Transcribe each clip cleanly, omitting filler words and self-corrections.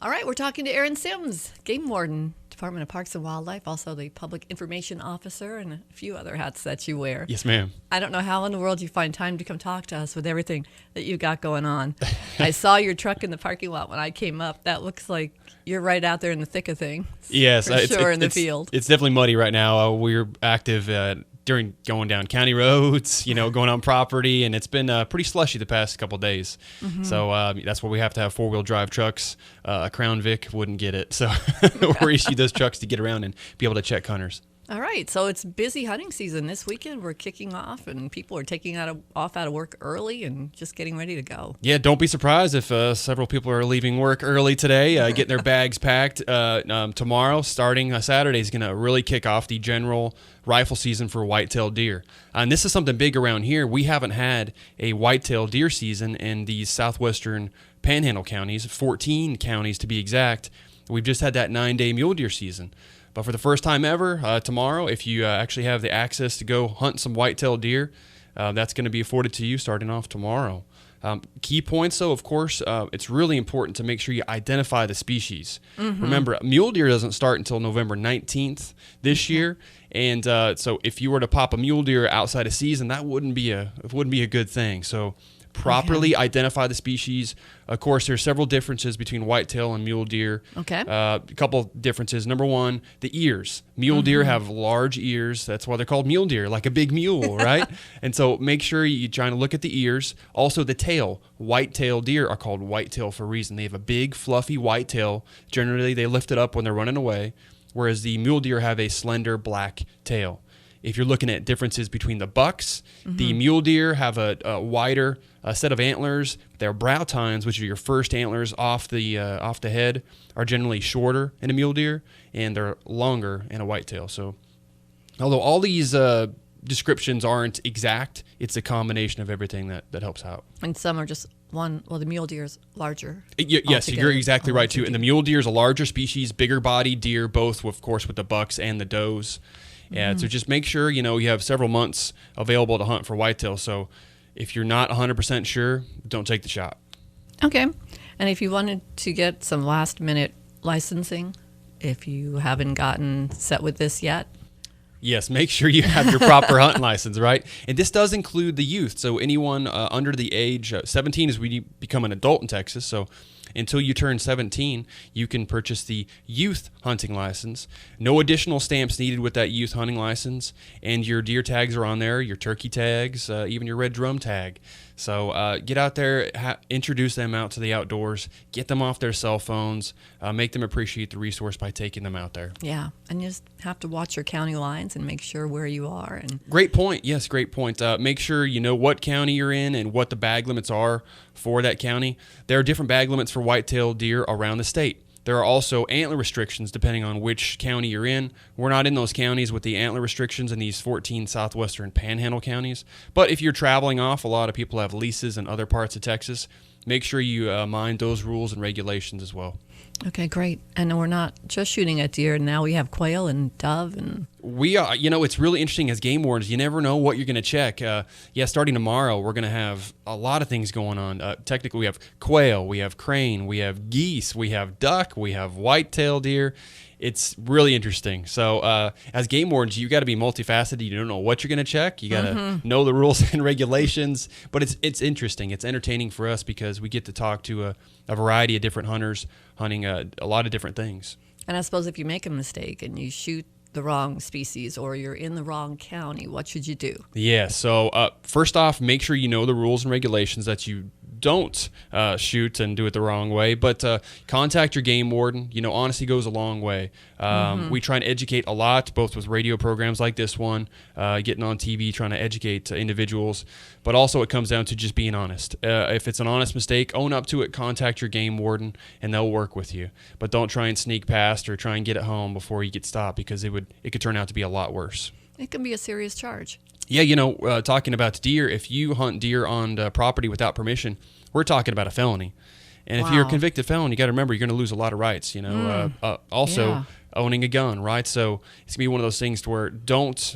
All right, we're talking to Aaron Sims, Game Warden, Department of Parks and Wildlife, also the Public Information Officer, and a few other hats that you wear. Yes, ma'am. I don't know how in the world you find time to come talk to us with everything that you got going on. I saw your truck in the parking lot when I came up. That looks like you're right out there in the thick of things. Yes, for sure, in the field. It's definitely muddy right now. We're active during going down county roads, going on property, and it's been pretty slushy the past couple of days. Mm-hmm. So that's why we have to have four-wheel drive trucks. A Crown Vic wouldn't get it, so we're issued those trucks to get around and be able to check hunters. All right, so it's busy hunting season this weekend. We're kicking off, and people are taking off out of work early and just getting ready to go. Yeah, don't be surprised if several people are leaving work early today, getting their bags packed. Tomorrow, starting Saturday, is going to really kick off the general rifle season for whitetail deer. And this is something big around here. We haven't had a whitetail deer season in these southwestern panhandle counties, 14 counties to be exact. We've just had that 9-day mule deer season. But for the first time ever, tomorrow, if you actually have the access to go hunt some whitetail deer, that's going to be afforded to you starting off tomorrow. Key points, though, of course, it's really important to make sure you identify the species. Mm-hmm. Remember, mule deer doesn't start until November 19th this year, and so if you were to pop a mule deer outside of season, that wouldn't be a good thing. So properly identify the species. Of course, there's several differences between whitetail and mule deer. Okay. A couple differences. Number one, the ears. Mule deer have large ears. That's why they're called mule deer, like a big mule, right? And so make sure you're trying to look at the ears. Also, the tail. Whitetail deer are called whitetail for a reason. They have a big, fluffy white tail. Generally, they lift it up when they're running away, whereas the mule deer have a slender black tail. If you're looking at differences between the bucks, the mule deer have a wider set of antlers. Their brow tines, which are your first antlers off the head, are generally shorter in a mule deer, and they're longer in a whitetail. So, although all these descriptions aren't exact, it's a combination of everything that helps out. And some are just one. Well, the mule deer is larger. Yes, you're exactly right too. And the mule deer is a larger species, bigger body deer, both of course with the bucks and the does. Yeah, so just make sure, you have several months available to hunt for whitetail. So if you're not 100% sure, don't take the shot. Okay. And if you wanted to get some last-minute licensing, if you haven't gotten set with this yet? Yes, make sure you have your proper hunting license, right? And this does include the youth. So anyone under the age 17 is when you become an adult in Texas. So until you turn 17, you can purchase the youth hunting license. No additional stamps needed with that youth hunting license. And your deer tags are on there, your turkey tags, even your red drum tag. So get out there, introduce them out to the outdoors, get them off their cell phones, make them appreciate the resource by taking them out there. Yeah, and you just have to watch your county lines and make sure where you are. And great point. Yes, great point. Make sure you know what county you're in and what the bag limits are for that county. There are different bag limits for whitetail deer around the state. There are also antler restrictions depending on which county you're in. We're not in those counties with the antler restrictions in these 14 southwestern panhandle counties. But if you're traveling off, a lot of people have leases in other parts of Texas. Make sure you mind those rules and regulations as well. Okay, great. And we're not just shooting at deer. Now we have quail and dove. And we are, it's really interesting as game wardens. You never know what you're going to check. Starting tomorrow, we're going to have a lot of things going on. Technically, we have quail, we have crane, we have geese, we have duck, we have whitetail deer. It's really interesting. So as game wardens, you got to be multifaceted. You don't know what you're going to check. You got to know the rules and regulations. But it's interesting. It's entertaining for us because we get to talk to a variety of different hunters hunting a lot of different things. And I suppose if you make a mistake and you shoot the wrong species or you're in the wrong county, what should you do? Yeah, so first off, make sure you know the rules and regulations that you don't shoot and do it the wrong way, but contact your game warden. Honesty goes a long way. We try and educate a lot, both with radio programs like this one, getting on TV, trying to educate individuals, but also it comes down to just being honest. If it's an honest mistake, own up to it, contact your game warden, and they'll work with you. But don't try and sneak past or try and get it home before you get stopped, because it could turn out to be a lot worse. It can be a serious charge. Yeah, talking about deer, if you hunt deer on property without permission, we're talking about a felony. And if you're a convicted felon, you got to remember you're going to lose a lot of rights. Also, owning a gun, right? So it's gonna be one of those things to where don't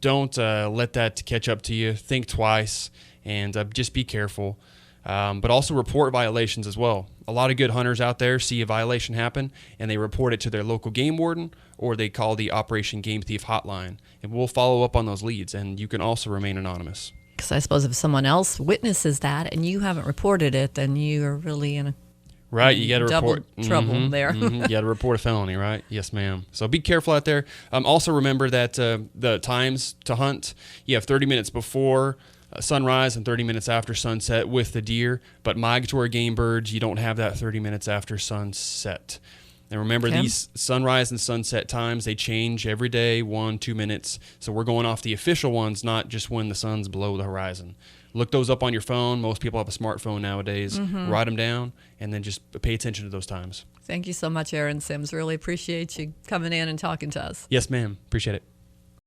let that catch up to you. Think twice and just be careful. but also report violations as well. A lot of good hunters out there see a violation happen, and they report it to their local game warden, or they call the Operation Game Thief hotline, and we'll follow up on those leads, and you can also remain anonymous. Because I suppose if someone else witnesses that and you haven't reported it, then you are really in a Right, you got to double report trouble there. You got to report a felony, right? Yes, ma'am. So be careful out there. Also remember that the times to hunt, you have 30 minutes before sunrise and 30 minutes after sunset with the deer. But migratory game birds, you don't have that 30 minutes after sunset. And remember, these sunrise and sunset times, they change every day, 1-2 minutes. So we're going off the official ones, not just when the sun's below the horizon. Look those up on your phone. Most people have a smartphone nowadays. Write them down, and then just pay attention to those times. Thank you so much, Aaron Sims. Really appreciate you coming in and talking to us. Yes, ma'am. Appreciate it.